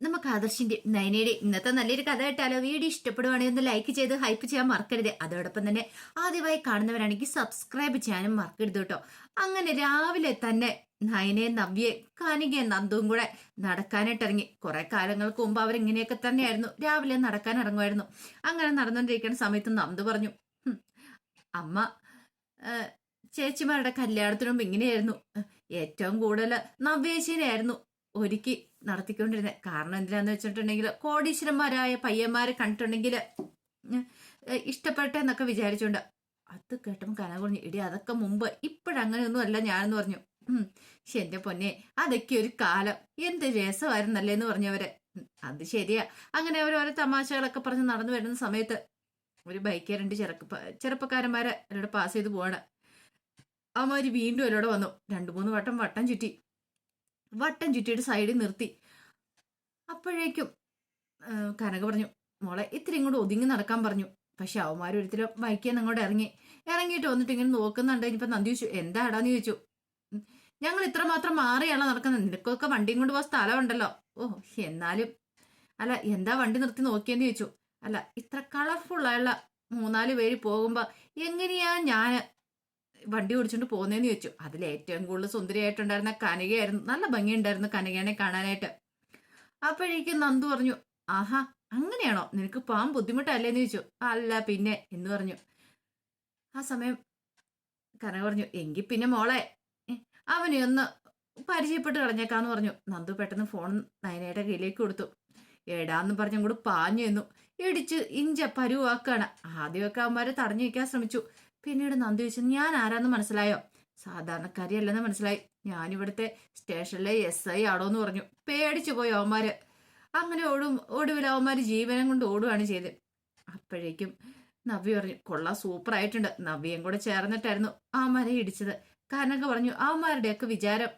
നമുക്ക് ആദർശിന്റെ നയനയുടെ ഇന്നത്തെ നല്ലൊരു കഥ കേട്ടാലോ? വീഡിയോ ഇഷ്ടപ്പെടുവാണെങ്കിൽ ഒന്ന് ലൈക്ക് ചെയ്ത് ഹൈപ്പ് ചെയ്യാൻ മറക്കരുത്. അതോടൊപ്പം തന്നെ ആദ്യമായി കാണുന്നവരാണെങ്കിൽ സബ്സ്ക്രൈബ് ചെയ്യാനും മറക്കരുത് കേട്ടോ. അങ്ങനെ രാവിലെ തന്നെ നയനയും നവ്യെ കാനികയും നന്ദുവും കൂടെ നടക്കാനായിട്ട് ഇറങ്ങി. കുറെ കാലങ്ങൾക്ക് മുമ്പ് അവരിങ്ങനെയൊക്കെ തന്നെയായിരുന്നു, രാവിലെ നടക്കാൻ ഇറങ്ങുമായിരുന്നു. അങ്ങനെ നടന്നുകൊണ്ടിരിക്കുന്ന സമയത്ത് നന്ദു പറഞ്ഞു, അമ്മ ചേച്ചിമാരുടെ കല്യാണത്തിന് മുമ്പ് ഇങ്ങനെയായിരുന്നു. ഏറ്റവും കൂടുതൽ നവ്യേച്ചിനെയായിരുന്നു ഒരുക്കി നടത്തിക്കൊണ്ടിരുന്നത്. കാരണം എന്തിനാന്ന് വെച്ചിട്ടുണ്ടെങ്കിൽ കോടീശ്വരന്മാരായ പയ്യന്മാരെ കണ്ടിട്ടുണ്ടെങ്കിൽ ഇഷ്ടപ്പെട്ടെന്നൊക്കെ വിചാരിച്ചോണ്ട്. അത് കേട്ടപ്പോൾ കന പറഞ്ഞു, ഇടി അതൊക്കെ മുമ്പ്, ഇപ്പോഴങ്ങനെയൊന്നും അല്ല ഞാനെന്ന് പറഞ്ഞു. എന്റെ പൊന്നെ, അതൊക്കെ ഒരു കാലം, എന്ത് രസമായിരുന്നല്ലേന്ന് പറഞ്ഞവര്. അത് ശരിയാ. അങ്ങനെ അവരോരോ തമാശകളൊക്കെ പറഞ്ഞ് നടന്നു വരുന്ന സമയത്ത് ഒരു ബൈക്ക് രണ്ട് ചെറുപ്പക്കാരന്മാരെ എന്നോട് പാസ് ചെയ്ത് പോവാണ്. അവന്മാര് വീണ്ടും എന്നോട് വന്നു. 2-3 വട്ടം വട്ടം ചുറ്റിയിട്ട് സൈഡിൽ നിർത്തി. അപ്പോഴേക്കും കനക പറഞ്ഞു, മോളെ ഇത്തിരി ഇങ്ങോട്ട് ഒതുങ്ങി നടക്കാൻ പറഞ്ഞു. പക്ഷെ അവന്മാർ ഒരിക്കലും ബൈക്കിൽ നിന്ന് അങ്ങോട്ട് ഇറങ്ങിയിട്ട് വന്നിട്ട് ഇങ്ങനെ നോക്കുന്നുണ്ട്. ഇനിയിപ്പോ നന്ദി ചോദിച്ചു, എന്താടാന്ന് ചോദിച്ചു. ഞങ്ങൾ ഇത്രമാത്രം മാറിയാണോ നടക്കുന്നത്? നിനക്കൊക്കെ വണ്ടിയും കൊണ്ട് പോകാൻ സ്ഥലമുണ്ടല്ലോ. ഓ, എന്നാലും അല്ല, എന്താ വണ്ടി നിർത്തി നോക്കിയെന്ന് ചോദിച്ചു. അല്ല, ഇത്ര കളർഫുള്ളായുള്ള 3-4 പേര് പോകുമ്പോ എങ്ങനെയാ ഞാൻ വണ്ടി ഓടിച്ചോണ്ട് പോകുന്നതെന്ന് ചോദിച്ചു. അതിൽ ഏറ്റവും കൂടുതൽ സുന്ദരിയായിട്ടുണ്ടായിരുന്ന കനകയായിരുന്നു. നല്ല ഭംഗിയുണ്ടായിരുന്നു കനകനെ കാണാനായിട്ട്. അപ്പോഴേക്കും നന്ദു പറഞ്ഞു, ആഹാ, അങ്ങനെയാണോ? നിനക്ക് പോകാൻ ബുദ്ധിമുട്ടല്ലേന്ന് ചോദിച്ചു. അല്ല പിന്നെ എന്ന് പറഞ്ഞു. ആ സമയം കനക പറഞ്ഞു, എങ്കിൽ പിന്നെ മോളെ അവനെ ഒന്ന് പരിചയപ്പെട്ട് കളഞ്ഞേക്കാന്ന് പറഞ്ഞു. നന്ദു പെട്ടെന്ന് ഫോൺ നയനയുടെ കയ്യിലേക്ക് കൊടുത്തു. എടാന്ന് പറഞ്ഞ കൂടെ പാഞ്ഞു എന്നു ഇടിച്ച് ഇഞ്ച പരുവാക്കാണ്. ആദ്യമൊക്കെ അവന്മാരെ തടഞ്ഞു വയ്ക്കാൻ ശ്രമിച്ചു. പിന്നീട് നന്ദി ചോദിച്ചു, ഞാൻ ആരാന്ന് മനസ്സിലായോ? സാധാരണക്കാരിയല്ലെന്ന് മനസ്സിലായി. ഞാനിവിടുത്തെ സ്റ്റേഷനിലെ SI ആണോന്ന് പറഞ്ഞു. പേടിച്ചു പോയി അവന്മാര്. അങ്ങനെ ഒടുവിൽ അവന്മാര് ജീവനം കൊണ്ട് ഓടുകയാണ് ചെയ്തത്. അപ്പോഴേക്കും നവ്യ പറഞ്ഞു, കൊള്ളാം, സൂപ്പറായിട്ടുണ്ട്. നവ്യയും കൂടെ ചേർന്നിട്ടായിരുന്നു അവന്മാരെ ഇടിച്ചത്. കനക പറഞ്ഞു, അവന്മാരുടെയൊക്കെ വിചാരം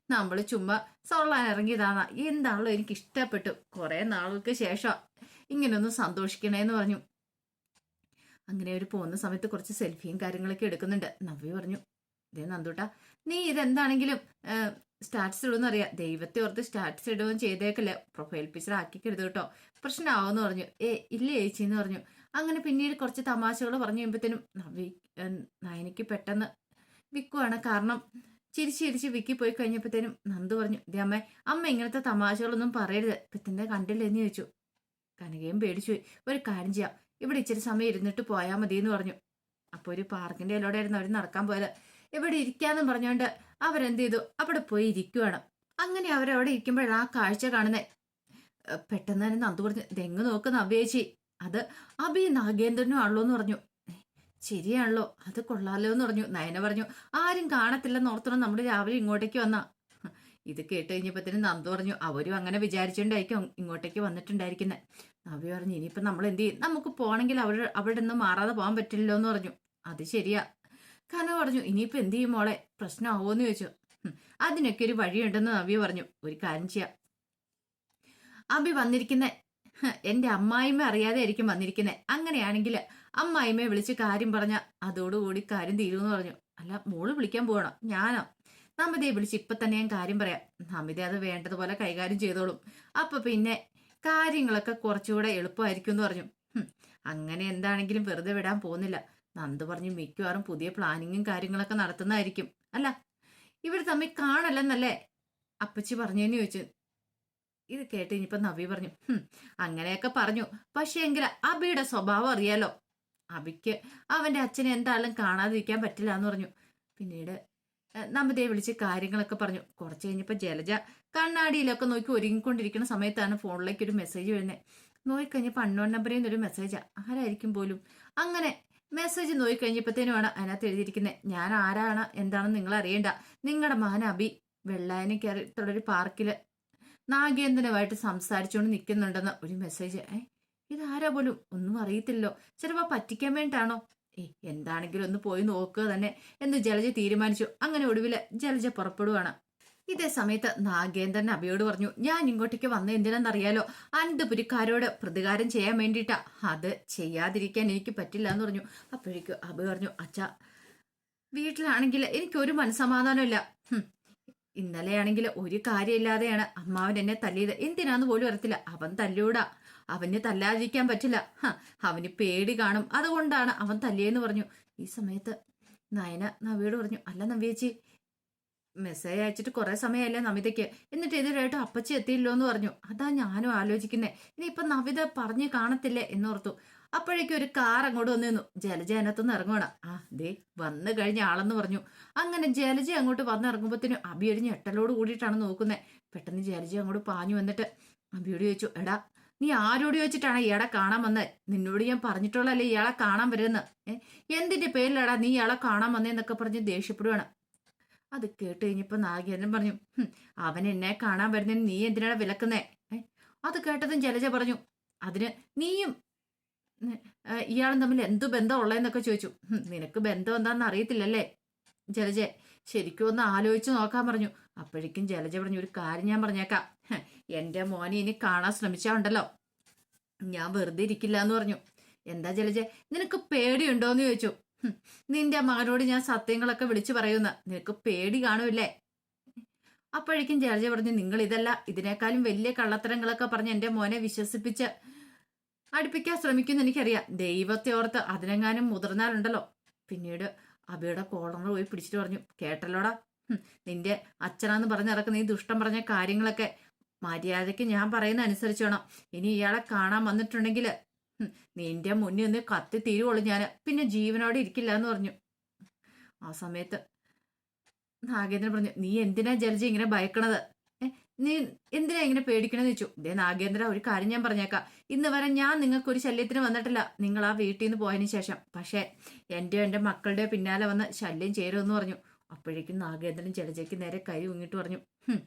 നമ്മള് ചുമ്മാ സൊള്ളാൻ ഇറങ്ങിയതാണ. എന്താണല്ലോ എനിക്ക് ഇഷ്ടപ്പെട്ടു. കുറെ നാളുകൾക്ക് ശേഷം ഇങ്ങനെയൊന്നും സന്തോഷിക്കണേന്ന് പറഞ്ഞു. അങ്ങനെ അവർ പോകുന്ന സമയത്ത് കുറച്ച് സെൽഫിയും കാര്യങ്ങളൊക്കെ എടുക്കുന്നുണ്ട്. നവ്യ പറഞ്ഞു, ഇതേ നന്ദൂട്ടാ, നീ ഇതെന്താണെങ്കിലും സ്റ്റാറ്റസ് ഇടുമെന്ന് അറിയാം. ദൈവത്തെ ഓർത്ത് സ്റ്റാറ്റസ് ഇടുകയും ചെയ്തേക്കല്ലേ, പ്രൊഫൈൽ പിക്ചർ ആക്കിക്കരുത് കേട്ടോ, പ്രശ്നമാവെന്ന് പറഞ്ഞു. ഇല്ല ചേച്ചി എന്ന് പറഞ്ഞു. അങ്ങനെ പിന്നീട് കുറച്ച് തമാശകൾ പറഞ്ഞു കഴിയുമ്പോഴത്തേനും നയനയ്ക്ക് പെട്ടെന്ന് വിക്കുവാണ്. കാരണം ചിരിച്ച് വിക്കി പോയി കഴിഞ്ഞപ്പോഴത്തേനും നന്ദു പറഞ്ഞു, ഇതേ അമ്മ ഇങ്ങനത്തെ തമാശകളൊന്നും പറയരുത്, പിത്തിന്റെ കണ്ടില്ലെന്ന് ചോദിച്ചു. കനകയും പേടിച്ചു പോയി. ഒരു കാര്യം ചെയ്യാം, ഇവിടെ ഇച്ചിരി സമയം ഇരുന്നിട്ട് പോയാൽ മതി എന്ന് പറഞ്ഞു. അപ്പൊ ഒരു പാർക്കിന്റെ എല്ലോടായിരുന്നു അവർ നടക്കാൻ പോയത്. ഇവിടെ ഇരിക്കാന്നും പറഞ്ഞുകൊണ്ട് അവരെന്ത് ചെയ്തു, അവിടെ പോയി ഇരിക്കുവാണ്. അങ്ങനെ അവരവിടെ ഇരിക്കുമ്പോഴാണ് ആ കാഴ്ച കാണുന്നത്. പെട്ടെന്ന് തന്നെ നന്ദു പറഞ്ഞു, തെങ്ങ് നോക്കുന്ന അഭ്യേച്ചി, അത് അഭി നാഗേന്ദ്രനും ആണല്ലോ എന്ന് പറഞ്ഞു. ശരിയാണല്ലോ, അത് കൊള്ളാലോ എന്ന് പറഞ്ഞു. നയന പറഞ്ഞു, ആരും കാണത്തില്ലെന്ന് ഓർത്തണം നമ്മൾ രാവിലെ ഇങ്ങോട്ടേക്ക് വന്നാ. ഇത് കേട്ട് കഴിഞ്ഞപ്പോഴത്തേനും നന്ദു പറഞ്ഞു, അവരും അങ്ങനെ വിചാരിച്ചുകൊണ്ടായിരിക്കും ഇങ്ങോട്ടേക്ക് വന്നിട്ടുണ്ടായിരിക്കുന്നത്. നവ്യ പറഞ്ഞു, ഇനിയിപ്പം നമ്മൾ എന്ത് ചെയ്യും, നമുക്ക് പോകണമെങ്കിൽ അവിടെ നിന്ന് മാറാതെ പോകാൻ പറ്റില്ലല്ലോ എന്ന് പറഞ്ഞു. അത് ശരിയാ. കന പറഞ്ഞു, ഇനിയിപ്പോൾ എന്ത് ചെയ്യും മോളെ, പ്രശ്നമാവോന്ന് ചോദിച്ചു. അതിനൊക്കെ ഒരു വഴിയുണ്ടെന്ന് നവ്യ പറഞ്ഞു. ഒരു കാര്യം ചെയ്യാം, അഭി വന്നിരിക്കുന്ന എന്റെ അമ്മായിമ്മ അറിയാതെ ആയിരിക്കും വന്നിരിക്കുന്നത്. അങ്ങനെയാണെങ്കിൽ അമ്മായിമ്മയെ വിളിച്ച് കാര്യം പറഞ്ഞ അതോടുകൂടി കാര്യം തീരുമെന്ന് പറഞ്ഞു. അല്ല, മോള് വിളിക്കാൻ പോകണം, ഞാനോ? നമിതയെ വിളിച്ച് ഇപ്പൊ തന്നെ ഞാൻ കാര്യം പറയാം. നമിത അത് വേണ്ടതുപോലെ കൈകാര്യം ചെയ്തോളും. അപ്പൊ പിന്നെ കാര്യങ്ങളൊക്കെ കുറച്ചുകൂടെ എളുപ്പമായിരിക്കും എന്ന് പറഞ്ഞു. അങ്ങനെ എന്താണെങ്കിലും വെറുതെ വിടാൻ പോകുന്നില്ല. നന്ദു പറഞ്ഞു, മിക്കവാറും പുതിയ പ്ലാനിങ്ങും കാര്യങ്ങളൊക്കെ നടത്തുന്നതായിരിക്കും. അല്ല, ഇവർ തമ്മിൽ കാണല്ലെന്നല്ലേ അപ്പച്ചി പറഞ്ഞെന്ന് ചോദിച്ചു. ഇത് കേട്ട് ഇനിയിപ്പൊ നവി പറഞ്ഞു, അങ്ങനെയൊക്കെ പറഞ്ഞു, പക്ഷേ എങ്കിൽ അബിയുടെ സ്വഭാവം അറിയാലോ, അബിക്ക് അവന്റെ അച്ഛനെ എന്തായാലും കാണാതിരിക്കാൻ പറ്റില്ല എന്ന് പറഞ്ഞു. പിന്നീട് നമിതയെ വിളിച്ച് കാര്യങ്ങളൊക്കെ പറഞ്ഞു. കുറച്ച് കഴിഞ്ഞപ്പോൾ ജലജ കണ്ണാടിയിലൊക്കെ നോക്കി ഒരുങ്ങിക്കൊണ്ടിരിക്കുന്ന സമയത്താണ് ഫോണിലേക്ക് ഒരു മെസ്സേജ് വരുന്നത്. നോക്കിക്കഴിഞ്ഞപ്പോൾ അൺനോൺ നമ്പറിൽ നിന്നൊരു മെസ്സേജാ, ആരായിരിക്കും പോലും. അങ്ങനെ മെസ്സേജ് നോക്കിക്കഴിഞ്ഞപ്പോഴത്തേനുമാണ് അതിനകത്ത് എഴുതിയിരിക്കുന്നത്, ഞാൻ ആരാണ് എന്താണെന്ന് നിങ്ങൾ അറിയണ്ട, നിങ്ങളുടെ മകൻ അബി വെള്ളായനിക്കരത്തുള്ളൊരു പാർക്കില് നാഗേന്ദ്രനുമായിട്ട് സംസാരിച്ചുകൊണ്ട് നിൽക്കുന്നുണ്ടെന്ന് ഒരു മെസ്സേജ്. ഇതാരാ പോലും, ഒന്നും അറിയത്തില്ലോ, ചിലപ്പോൾ പറ്റിക്കാൻ വേണ്ടിയിട്ടാണോ? എന്താണെങ്കിലും ഒന്ന് പോയി നോക്കുക തന്നെ എന്ന് ജലജ തീരുമാനിച്ചു. അങ്ങനെ ഒടുവിൽ ജലജ പുറപ്പെടുവാണ്. ഇതേ സമയത്ത് നാഗേന്ദ്രൻ അബിയോട് പറഞ്ഞു, ഞാൻ ഇങ്ങോട്ടേക്ക് വന്ന എന്തിനാണെന്നറിയാലോ, അനന്തപുരിക്കാരോട് പ്രതികാരം ചെയ്യാൻ വേണ്ടിയിട്ടാ, അത് ചെയ്യാതിരിക്കാൻ എനിക്ക് പറ്റില്ല എന്ന് പറഞ്ഞു. അപ്പോഴേക്കും അബി പറഞ്ഞു, അച്ഛാ, വീട്ടിലാണെങ്കിൽ എനിക്കൊരു മനസ്സമാധാനമില്ല. ഇന്നലെയാണെങ്കിൽ ഒരു കാര്യമില്ലാതെയാണ് അമ്മാവൻ എന്നെ തല്ലിയത്. എന്തിനാന്ന് പോലും അറിയത്തില്ല. അവൻ തല്ലൂടാ, അവന് തല്ലാതിരിക്കാൻ പറ്റില്ല. അവന് പേടി കാണും, അതുകൊണ്ടാണ് അവൻ തല്ലിയെന്ന് പറഞ്ഞു. ഈ സമയത്ത് നയന നവിയോട് പറഞ്ഞു, അല്ല നവ്യേച്ചി, മെസ്സേജ് അയച്ചിട്ട് കുറെ സമയമല്ലേ നമിതയ്ക്ക്, എന്നിട്ട് ഇതുവരെയായിട്ട് അപ്പച്ചി എത്തിയില്ലോ എന്ന് പറഞ്ഞു. അതാ ഞാനും ആലോചിക്കുന്നേ, ഇനിയിപ്പൊ നവിത പറഞ്ഞു കാണത്തില്ലേ എന്നോർത്തു. അപ്പോഴേക്കും ഒരു കാർ അങ്ങോട്ട് വന്നു നിന്നു. ജലജ അതിനകത്തുനിന്ന് ഇറങ്ങണം. ദേ വന്നു കഴിഞ്ഞ ആളെന്ന് പറഞ്ഞു. അങ്ങനെ ജലജ അങ്ങോട്ട് വന്നിറങ്ങുമ്പോഴത്തേനും അബി ഒരു ഞെട്ടലോട് കൂടിയിട്ടാണ് നോക്കുന്നത്. പെട്ടെന്ന് ജലജ അങ്ങോട്ട് പാഞ്ഞു വന്നിട്ട് അബിയോട് ചോദിച്ചു, എടാ നീ ആരോട് ചോദിച്ചിട്ടാണ് ഇയാളെ കാണാൻ വന്നത്? നിന്നോട് ഞാൻ പറഞ്ഞിട്ടുള്ളല്ലേ ഇയാളെ കാണാൻ വരുന്ന. എന്തിന്റെ പേരിലടാ നീ ഇയാളെ കാണാൻ വന്നേന്നൊക്കെ പറഞ്ഞ് ദേഷ്യപ്പെടുവാണ്. അത് കേട്ട് കഴിഞ്ഞപ്പോ നാഗേന്ദ്രൻ പറഞ്ഞു, അവൻ എന്നെ കാണാൻ വരുന്നതിന് നീ എന്തിനാണ് വിലക്കുന്നേ? അത് കേട്ടതും ജലജ പറഞ്ഞു, അതിന് നീയും ഇയാളും തമ്മിൽ എന്തു ബന്ധം ഉള്ളതെന്നൊക്കെ ചോദിച്ചു. നിനക്ക് ബന്ധം എന്താണെന്ന് അറിയത്തില്ലല്ലേ ജലജ, ശരിക്കും ഒന്ന് ആലോചിച്ച് നോക്കാൻ പറഞ്ഞു. അപ്പോഴേക്കും ജലജ പറഞ്ഞു, ഒരു കാര്യം ഞാൻ പറഞ്ഞേക്കാം, എന്റെ മോനെ ഇനി കാണാൻ ശ്രമിച്ചാ ഉണ്ടല്ലോ ഞാൻ വെറുതെ ഇരിക്കില്ല എന്ന് പറഞ്ഞു. എന്താ ജലജ, നിനക്ക് പേടിയുണ്ടോന്ന് ചോദിച്ചു. നിന്റെ മകനോട് ഞാൻ സത്യങ്ങളൊക്കെ വിളിച്ചു പറയുന്ന, നിനക്ക് പേടി കാണൂല്ലേ? അപ്പോഴേക്കും ജലജ പറഞ്ഞു, നിങ്ങൾ ഇതല്ല ഇതിനേക്കാളും വലിയ കള്ളത്തരങ്ങളൊക്കെ പറഞ്ഞ് എന്റെ മോനെ വിശ്വസിപ്പിച്ച് അടുപ്പിക്കാൻ ശ്രമിക്കുന്ന എനിക്കറിയാം. ദൈവത്തെ ഓർത്ത് അതിനെങ്ങാനും മുതിർന്നാലുണ്ടല്ലോ. പിന്നീട് അബിയുടെ കോളർ പോയി പിടിച്ചിട്ട് പറഞ്ഞു, കേട്ടല്ലോടാ, നിന്റെ അച്ഛനാന്ന് പറഞ്ഞിറക്കുന്ന ഈ ദുഷ്ടം പറഞ്ഞ കാര്യങ്ങളൊക്കെ മര്യാദയ്ക്ക് ഞാൻ പറയുന്ന അനുസരിച്ച് വേണം. ഇനി ഇയാളെ കാണാൻ വന്നിട്ടുണ്ടെങ്കിൽ നിന്റെ മുന്നിൽ ഒന്ന് കത്തി തീരുവുള്ളൂ ഞാൻ, പിന്നെ ജീവനോടെ ഇരിക്കില്ല എന്ന് പറഞ്ഞു. ആ സമയത്ത് നാഗേന്ദ്രൻ പറഞ്ഞു, നീ എന്തിനാ ജലജ ഇങ്ങനെ ഭയക്കണത്? നീ എന്തിനാ ഇങ്ങനെ പേടിക്കണെന്ന് ചോദിച്ചു. ഇതേ നാഗേന്ദ്ര, ഒരു കാര്യം ഞാൻ പറഞ്ഞേക്കാം, ഇന്ന് വരെ ഞാൻ നിങ്ങൾക്കൊരു ശല്യത്തിന് വന്നിട്ടില്ല, നിങ്ങൾ ആ വീട്ടിൽ നിന്ന് പോയതിന് ശേഷം. പക്ഷേ എൻ്റെ മക്കളുടെ പിന്നാലെ വന്ന് ശല്യം ചേരുമെന്ന് പറഞ്ഞു. അപ്പോഴേക്കും നാഗേന്ദ്രൻ ജലജയ്ക്ക് നേരെ കൈ ഊങ്ങിട്ട് പറഞ്ഞു,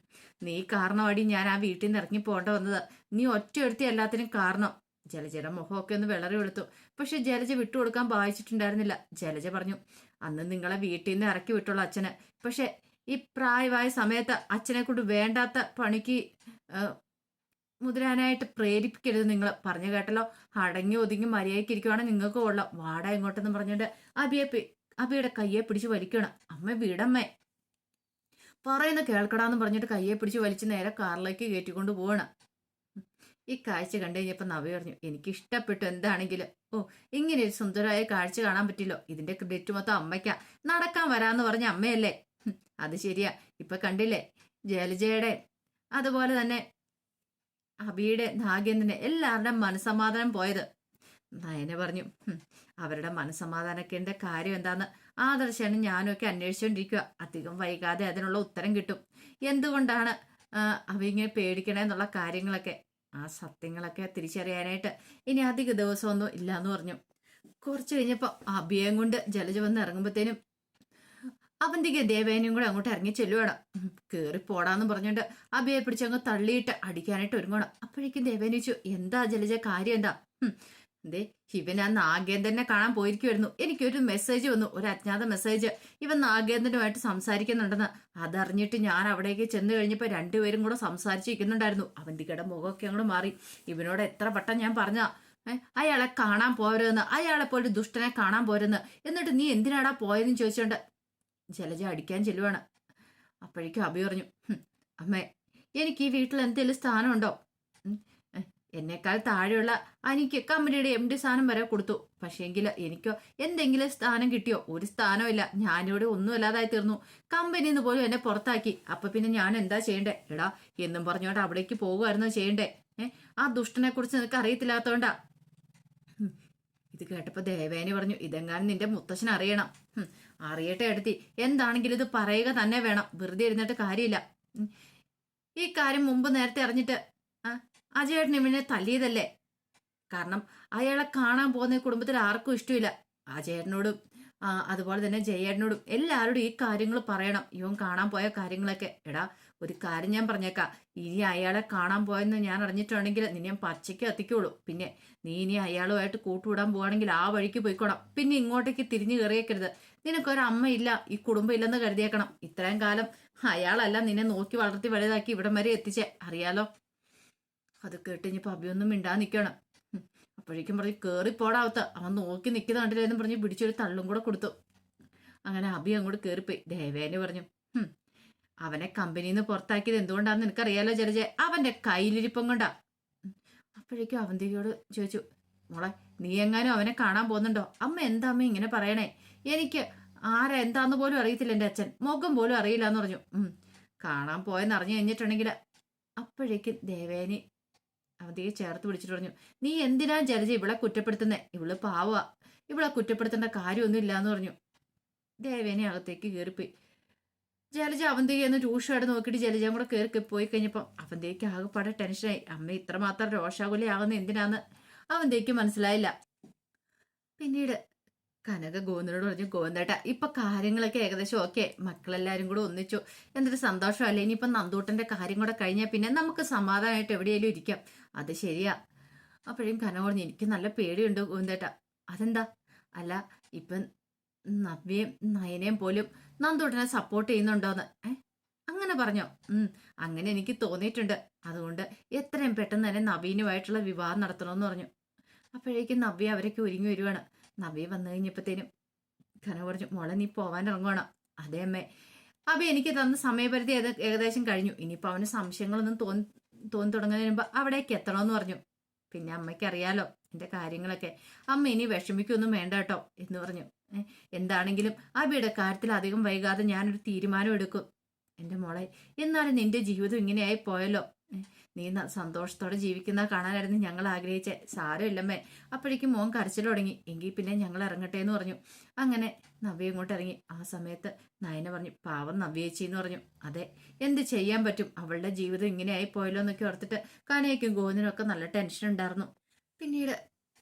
നീ കാരണമാടി ഞാൻ ആ വീട്ടിൽ നിന്ന് ഇറങ്ങി പോകേണ്ട വന്നത്. നീ ഒറ്റയൊരുത്തി എല്ലാത്തിനും കാരണം. ജലജയുടെ മുഖമൊക്കെ ഒന്ന് വിളറി വെളുത്തു. പക്ഷെ ജലജ വിട്ടുകൊടുക്കാൻ വായിച്ചിട്ടുണ്ടായിരുന്നില്ല. ജലജ പറഞ്ഞു, അന്ന് നിങ്ങളെ വീട്ടിൽ നിന്ന് ഇറക്കി വിട്ടുള്ള അച്ഛന്, പക്ഷെ ഈ പ്രായമായ സമയത്ത് അച്ഛനെ കൊണ്ട് വേണ്ടാത്ത പണിക്ക് മുതിരാനായിട്ട് പ്രേരിപ്പിക്കരുത്. നിങ്ങൾ പറഞ്ഞു കേട്ടല്ലോ, അടങ്ങി ഒതുങ്ങി മര്യാദയ്ക്ക് ഇരിക്കുവാണെങ്കിൽ നിങ്ങൾക്ക് കൊള്ളാം, വാട ഇങ്ങോട്ടെന്ന് പറഞ്ഞിട്ട് അബിയുടെ കയ്യെ പിടിച്ച് വലിക്കണം. അമ്മ വീടമ്മേ പറയുന്ന കേൾക്കടാന്ന് പറഞ്ഞിട്ട് കയ്യെ പിടിച്ച് വലിച്ച് നേരെ കാറിലേക്ക് കയറ്റിക്കൊണ്ട് പോവാണ്. ഈ കാഴ്ച കണ്ടു കഴിഞ്ഞപ്പോൾ നവി പറഞ്ഞു, എനിക്ക് ഇഷ്ടപ്പെട്ടു. എന്താണെങ്കിലും ഇങ്ങനെ ഒരു സുന്ദരമായ കാഴ്ച കാണാൻ പറ്റില്ലോ, ഇതിന്റെ ക്രെഡിറ്റ് മൊത്തം അമ്മയ്ക്കാ. നടക്കാൻ വരാന്ന് പറഞ്ഞ അമ്മയല്ലേ? അത് ശരിയാ. ഇപ്പൊ കണ്ടില്ലേ ജലജയുടെ, അതുപോലെ തന്നെ അബിയുടെ, നാഗേന്ദ്രന്റെ എല്ലാവരുടെയും മനസ്സമാധാനം പോയത്. നയന പറഞ്ഞു, അവരുടെ മനസ്സമാധാനക്കേണ്ട കാര്യം എന്താന്ന് ആദർശനും ഞാനും ഒക്കെ അന്വേഷിച്ചുകൊണ്ടിരിക്കുക. അധികം വൈകാതെ അതിനുള്ള ഉത്തരം കിട്ടും. എന്തുകൊണ്ടാണ് അവ ഇങ്ങനെ പേടിക്കണേന്നുള്ള കാര്യങ്ങളൊക്കെ, ആ സത്യങ്ങളൊക്കെ തിരിച്ചറിയാനായിട്ട് ഇനി അധിക ദിവസമൊന്നും ഇല്ലാന്ന് പറഞ്ഞു. കുറച്ച് കഴിഞ്ഞപ്പോൾ അഭിയം കൊണ്ട് ജലജ വന്ന് ഇറങ്ങുമ്പോഴത്തേനും അവന്തിക ദേവേനയും കൂടെ അങ്ങോട്ട് ഇറങ്ങി ചെല്ലുവാണ്. കേറി പോടാന്ന് പറഞ്ഞുകൊണ്ട് അഭിയെ പിടിച്ചങ്ങ് തള്ളിയിട്ട് അടിക്കാനായിട്ട് ഒരുങ്ങണം. അപ്പോഴേക്കും ദേവേന ചോദിച്ചു, എന്താ ജലജ കാര്യം എന്താ? എന്തേ ഇവൻ ആ നാഗേന്ദ്രനെ കാണാൻ പോയിരിക്കുമായിരുന്നു. എനിക്കൊരു മെസ്സേജ് വന്നു, ഒരു അജ്ഞാത മെസ്സേജ്. ഇവൻ നാഗേന്ദ്രനുമായിട്ട് സംസാരിക്കുന്നുണ്ടെന്ന്. അതറിഞ്ഞിട്ട് ഞാൻ അവിടേക്ക് ചെന്ന് കഴിഞ്ഞപ്പോൾ രണ്ടുപേരും കൂടെ സംസാരിച്ചിരിക്കുന്നുണ്ടായിരുന്നു. അവന്തികയുടെ മുഖമൊക്കെ അങ്ങോട്ട് മാറി. ഇവനോട് എത്ര വട്ടം ഞാൻ പറഞ്ഞ അയാളെ കാണാൻ പോരുന്ന്, അയാളെപ്പോലെ ദുഷ്ടനെ കാണാൻ പോരുന്ന്, എന്നിട്ട് നീ എന്തിനാടാ പോയതെന്ന് ചോദിച്ചോണ്ട് ജലജ അടിക്കാൻ ചെല്ലുവാണ്. അപ്പോഴേക്കും അഭി പറഞ്ഞു, അമ്മേ എനിക്ക് ഈ വീട്ടിൽ എന്തെങ്കിലും സ്ഥാനമുണ്ടോ? എന്നേക്കാൾ താഴെയുള്ള എനിക്ക് കമ്പനിയുടെ MD സ്ഥാനം വരെ കൊടുത്തു. പക്ഷേങ്കിൽ എനിക്കോ എന്തെങ്കിലും സ്ഥാനം കിട്ടിയോ? ഒരു സ്ഥാനമില്ല. ഞാനിവിടെ ഒന്നും അല്ലാതായി തീർന്നു. കമ്പനിയിൽ നിന്ന് പോലും എന്നെ പുറത്താക്കി. അപ്പൊ പിന്നെ ഞാൻ എന്താ ചെയ്യണ്ടേ? എടാ എന്നും പറഞ്ഞോണ്ട് അവിടേക്ക് പോകുമായിരുന്നോ ചെയ്യണ്ടേ? ആ ദുഷ്ടനെ കുറിച്ച് നിനക്ക് അറിയത്തില്ലാത്തോണ്ടാ. ഇത് കേട്ടപ്പോ ദേവേനി പറഞ്ഞു, ഇതെങ്ങാനും നിന്റെ മുത്തശ്ശൻ അറിയണം. അറിയട്ടെ എടുത്തി, എന്താണെങ്കിലും ഇത് പറയുക തന്നെ വേണം. വെറുതെ ഇരുന്നിട്ട് കാര്യമില്ല. ഈ കാര്യം മുമ്പ് നേരത്തെ അറിഞ്ഞിട്ട് അജയേട്ടൻ ഇവനെ തല്ലിയതല്ലേ? കാരണം അയാളെ കാണാൻ പോകുന്ന കുടുംബത്തിൽ ആർക്കും ഇഷ്ടമില്ല. അജയേട്ടനോടും അതുപോലെ തന്നെ ജയേട്ടനോടും എല്ലാവരോടും ഈ കാര്യങ്ങൾ പറയണം, ഇവൻ കാണാൻ പോയ കാര്യങ്ങളൊക്കെ. എടാ ഒരു കാര്യം ഞാൻ പറഞ്ഞേക്കാം, ഇനി അയാളെ കാണാൻ പോയെന്ന് ഞാൻ അറിഞ്ഞിട്ടുണ്ടെങ്കിൽ നിന്നെ പച്ചയ്ക്ക് എത്തിക്കുള്ളൂ. പിന്നെ നീ ഇനി അയാളുമായിട്ട് കൂട്ടുവിടാൻ പോവാണെങ്കിൽ ആ വഴിക്ക് പോയിക്കോണം. പിന്നെ ഇങ്ങോട്ടേക്ക് തിരിഞ്ഞു കയറിയേക്കരുത്. നിനക്കൊരമ്മയില്ല, ഈ കുടുംബം ഇല്ലെന്ന് കരുതിയേക്കണം. ഇത്രയും കാലം അയാളല്ല നിന്നെ നോക്കി വളർത്തി വലുതാക്കി ഇവിടം വരെ എത്തിച്ചേ, അറിയാലോ. അത് കേട്ടുകഴിഞ്ഞപ്പോൾ അഭിയൊന്നും മിണ്ടാ നിൽക്കണം. അപ്പോഴേക്കും പറഞ്ഞ് കയറിപ്പോടാവത്ത്, അവൻ നോക്കി നിൽക്കുന്ന കണ്ടില്ലെന്ന് പറഞ്ഞ് പിടിച്ചൊരു തള്ളും കൂടെ കൊടുത്തു. അങ്ങനെ അഭി അങ്ങോട്ട് കയറിപ്പോയി. ദേവേനെ പറഞ്ഞു, അവനെ കമ്പനിയിൽ നിന്ന് പുറത്താക്കിയത് എന്തുകൊണ്ടാന്ന് നിനക്കറിയാലോ ജലജ, അവന്റെ കയ്യിലിരിപ്പം കൊണ്ടാ. അപ്പോഴേക്കും അവന്തികയോട് ചോദിച്ചു, മോളെ നീ എങ്ങാനും അവനെ കാണാൻ പോകുന്നുണ്ടോ? അമ്മ എന്താ അമ്മ ഇങ്ങനെ പറയണേ? എനിക്ക് ആരാ എന്താന്ന് പോലും അറിയത്തില്ല, എൻ്റെ അച്ഛൻ മുഖം പോലും അറിയില്ല എന്ന് പറഞ്ഞു. കാണാൻ പോയെന്ന് അറിഞ്ഞു കഴിഞ്ഞിട്ടുണ്ടെങ്കിൽ. അപ്പോഴേക്കും ദേവേനി അവന്തിയെ ചേർത്ത് പിടിച്ചിട്ട് പറഞ്ഞു, നീ എന്തിനാ ജലജ ഇവളെ കുറ്റപ്പെടുത്തുന്നേ? ഇവള് പാവാ, ഇവളെ കുറ്റപ്പെടുത്തേണ്ട കാര്യമൊന്നും ഇല്ലാന്ന് പറഞ്ഞു. ദേവേനി അകത്തേക്ക് കയറിപ്പോയി. ജലജ അവന്തിക എന്ന് രൂക്ഷമായിട്ട് നോക്കിയിട്ട് ജലജയും കൂടെ കയറി പോയി കഴിഞ്ഞപ്പം അവന്തിക്ക് ആകെപ്പാടെ ടെൻഷനായി. അമ്മ ഇത്രമാത്രം രോഷാകുലയാകുന്ന എന്തിനാന്ന് അവന്തിക്ക് മനസ്സിലായില്ല. പിന്നീട് കനക ഗോവിന്ദനോട് പറഞ്ഞു, ഗോവിന്ദേട്ട ഇപ്പൊ കാര്യങ്ങളൊക്കെ ഏകദേശം ഓക്കെ, മക്കളെല്ലാരും കൂടെ ഒന്നിച്ചു, എന്തൊരു സന്തോഷമല്ലേ. ഇനിയിപ്പം നന്ദൂട്ടന്റെ കാര്യം കൂടെ കഴിഞ്ഞാൽ പിന്നെ നമുക്ക് സമാധാനമായിട്ട് എവിടെയെങ്കിലും ഇരിക്കാം. അത് ശരിയാ. അപ്പോഴും കനക പറഞ്ഞു, എനിക്ക് നല്ല പേടിയുണ്ട് ഗോവിന്ദേട്ട. അതെന്താ? അല്ല ഇപ്പം നവ്യയും നയനയും പോലും നന്ദൂട്ടനെ സപ്പോർട്ട് ചെയ്യുന്നുണ്ടോന്ന്. അങ്ങനെ പറഞ്ഞോ? അങ്ങനെ എനിക്ക് തോന്നിയിട്ടുണ്ട്. അതുകൊണ്ട് എത്രയും പെട്ടെന്ന് തന്നെ നവീനുമായിട്ടുള്ള വിവാഹം നടത്തണമെന്ന് പറഞ്ഞു. അപ്പോഴേക്കും നവ്യ അവരൊക്കെ ഒരുങ്ങി വരുവാണ്. നവ്യ വന്നു കഴിഞ്ഞപ്പോഴത്തേനും ഖന പറഞ്ഞു, മോളെ നീ പോവാൻ ഇറങ്ങുവാണോ? അതേ അമ്മേ. അപ്പൊ എനിക്ക് തന്ന സമയപരിധി ഏകദേശം കഴിഞ്ഞു. ഇനിയിപ്പോൾ അവന് സംശയങ്ങളൊന്നും തോന്നി തുടങ്ങുന്നതിന് മുമ്പ് അവിടേക്ക് എത്തണമെന്ന് പറഞ്ഞു. പിന്നെ അമ്മയ്ക്ക് അറിയാലോ എൻ്റെ കാര്യങ്ങളൊക്കെ. അമ്മ ഇനി വിഷമിക്കൊന്നും വേണ്ട കേട്ടോ എന്ന് പറഞ്ഞു. എന്താണെങ്കിലും അബിയുടെ കാര്യത്തിൽ അധികം വൈകാതെ ഞാനൊരു തീരുമാനം എടുക്കും. എൻ്റെ മോളെ, എന്നാലും നിന്റെ ജീവിതം ഇങ്ങനെയായി പോയല്ലോ. നീ സന്തോഷത്തോടെ ജീവിക്കുന്ന കാണാനായിരുന്നു ഞങ്ങൾ ആഗ്രഹിച്ചേ. സാരമില്ലമ്മേ. അപ്പോഴേക്കും മോൻ കരച്ചിൽ തുടങ്ങി. എങ്കിൽ പിന്നെ ഞങ്ങൾ ഇറങ്ങട്ടെ എന്ന് പറഞ്ഞു. അങ്ങനെ നവ്യ ഇങ്ങോട്ട് ഇറങ്ങി. ആ സമയത്ത് നയന പറഞ്ഞു, പാവം നവ്യേച്ചി എന്ന് പറഞ്ഞു. അതെ, എന്ത് ചെയ്യാൻ പറ്റും, അവളുടെ ജീവിതം ഇങ്ങനെയായി പോയല്ലോ എന്നൊക്കെ ഓർത്തിട്ട് കനയ്ക്കും ഗോവിന്ദനും ഒക്കെ നല്ല ടെൻഷൻ ഉണ്ടായിരുന്നു. പിന്നീട്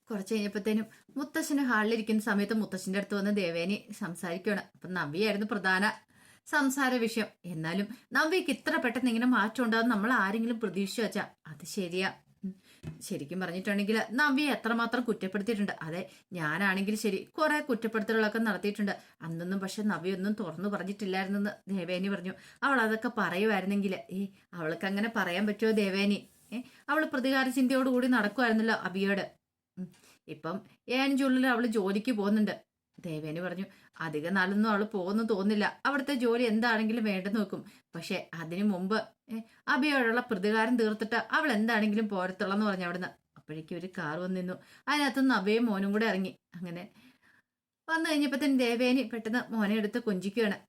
കുറച്ച് കഴിഞ്ഞപ്പോഴത്തേനും മുത്തശ്ശന് ഹാളിലിരിക്കുന്ന സമയത്ത് മുത്തശ്ശൻ്റെ അടുത്ത് വന്ന് ദേവേനി സംസാരിക്കുകയാണ്. അപ്പം നവ്യായിരുന്നു പ്രധാന സംസാര വിഷയം. എന്നാലും നവ്യക്ക് ഇത്ര പെട്ടെന്ന് ഇങ്ങനെ മാറ്റം ഉണ്ടാകും നമ്മൾ ആരെങ്കിലും പ്രതീക്ഷിച്ചു വെച്ചാ അത് ശരിയാ. ശരിക്കും പറഞ്ഞിട്ടുണ്ടെങ്കിൽ നവ്യ എത്രമാത്രം കുറ്റപ്പെടുത്തിയിട്ടുണ്ട്. അതെ, ഞാനാണെങ്കിൽ ശരി കുറെ കുറ്റപ്പെടുത്തലുകളൊക്കെ നടത്തിയിട്ടുണ്ട്. അന്നൊന്നും പക്ഷെ നവ്യ ഒന്നും തുറന്നു പറഞ്ഞിട്ടില്ലായിരുന്നെന്ന് ദേവേനി പറഞ്ഞു. അവൾ അതൊക്കെ പറയുമായിരുന്നെങ്കിൽ അവൾക്ക് അങ്ങനെ പറയാൻ പറ്റുമോ ദേവേനി? അവൾ പ്രതികാര ചിന്തയോടുകൂടി നടക്കുമായിരുന്നല്ലോ അബിയോട്. ഇപ്പം ഏഞ്ചുള്ളിൽ അവള് ജോലിക്ക് പോകുന്നുണ്ട്. ദേവേനി പറഞ്ഞു, അധിക നാളൊന്നും അവള് പോകുന്നു തോന്നില്ല. അവിടുത്തെ ജോലി എന്താണെങ്കിലും വേണ്ടെന്ന് വെക്കും. പക്ഷെ അതിനു മുമ്പ് അബിയോടുള്ള പ്രതികാരം തീർത്തിട്ട് അവൾ എന്താണെങ്കിലും പോരത്തുള്ളെന്ന് പറഞ്ഞു അവിടുന്ന്. അപ്പോഴേക്കും ഒരു കാർ വന്നു നിന്നു. അതിനകത്തുനിന്ന് അബിയും മോനും കൂടെ ഇറങ്ങി. അങ്ങനെ വന്നു കഴിഞ്ഞപ്പോഴത്തേന് ദേവേനി പെട്ടെന്ന് മോനെ എടുത്ത് കൊഞ്ചിക്കുകയാണ്.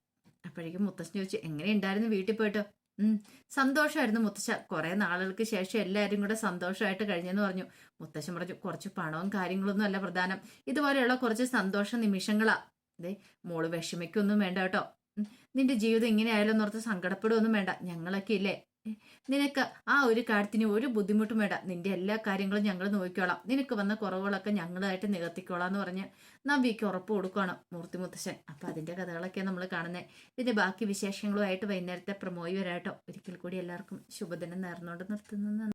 അപ്പോഴേക്കും മുത്തശ്ശൻ ചോദിച്ചു, എങ്ങനെയുണ്ടായിരുന്നു വീട്ടിൽ പോയിട്ടോ? സന്തോഷമായിരുന്നു മുത്തശ്ശ, കുറെ നാളുകൾക്ക് ശേഷം എല്ലാവരും കൂടെ സന്തോഷമായിട്ട് കഴിഞ്ഞെന്ന് പറഞ്ഞു. മുത്തശ്ശൻ പറഞ്ഞു, കുറച്ച് പണവും കാര്യങ്ങളൊന്നും അല്ല പ്രധാനം, ഇതുപോലെയുള്ള കുറച്ച് സന്തോഷ നിമിഷങ്ങളാ. അതെ, മോള് വിഷമിക്കൊന്നും വേണ്ട കേട്ടോ. നിന്റെ ജീവിതം ഇങ്ങനെ ആയാലും എന്നോർത്ത് സങ്കടപ്പെടുകയൊന്നും വേണ്ട. ഞങ്ങളൊക്കെ ഇല്ലേ, നിനക്ക് ആ ഒരു കാര്യത്തിന് ഒരു ബുദ്ധിമുട്ടും വേണ്ട. നിന്റെ എല്ലാ കാര്യങ്ങളും ഞങ്ങൾ നോക്കിക്കോളാം. നിനക്ക് വന്ന കുറവുകളൊക്കെ ഞങ്ങളായിട്ട് നികത്തിക്കോളാം എന്ന് പറഞ്ഞ് നവ്യക്ക് ഉറപ്പ് കൊടുക്കുകയാണ് മൂർത്തി മുത്തശ്ശൻ. അപ്പൊ അതിന്റെ കഥകളൊക്കെയാണ് നമ്മൾ കാണുന്നത്. ഇതിന്റെ ബാക്കി വിശേഷങ്ങളുമായിട്ട് വൈകുന്നേരത്തെ പ്രമോയി വരാട്ടോ. ഒരിക്കൽ കൂടി എല്ലാവർക്കും ശുഭദിനം നേർന്നുകൊണ്ട് നിർത്തുന്നു.